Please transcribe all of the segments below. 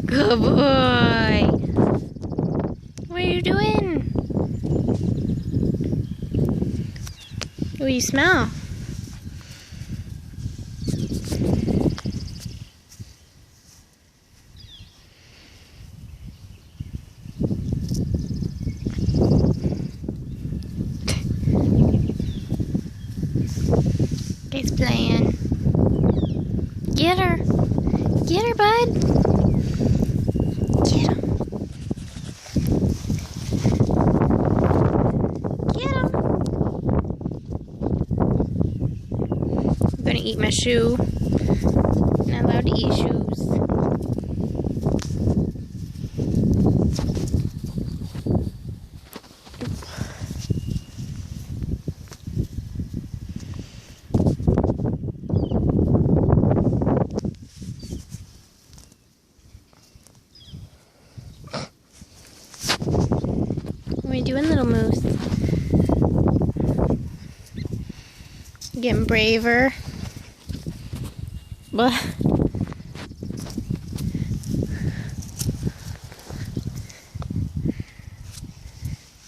Good boy. What are you doing? What do you smell? He's playing. Get her. Get her, bud. Get him. Get him. I'm gonna eat my shoe. I'm not allowed to eat shoes. What are you doing, little moose? Getting braver. But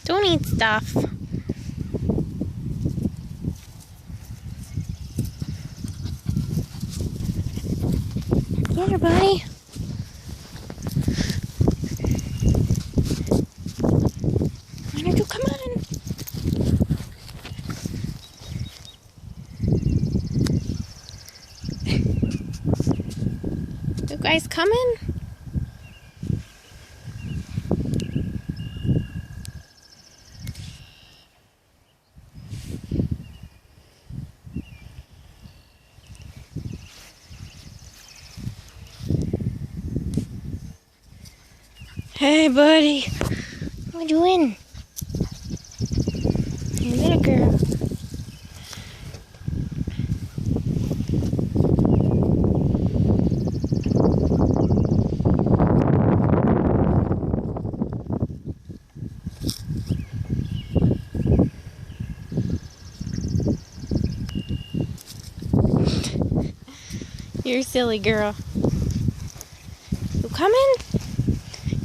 don't eat stuff. Get her, buddy. Why don't you come on? You guys coming? Hey, buddy. What you doing? Hey, little girl. You're a silly girl. You coming?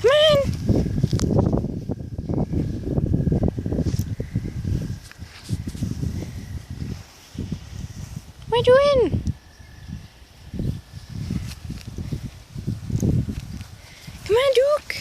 Come on! What you doing? Come on, Duke!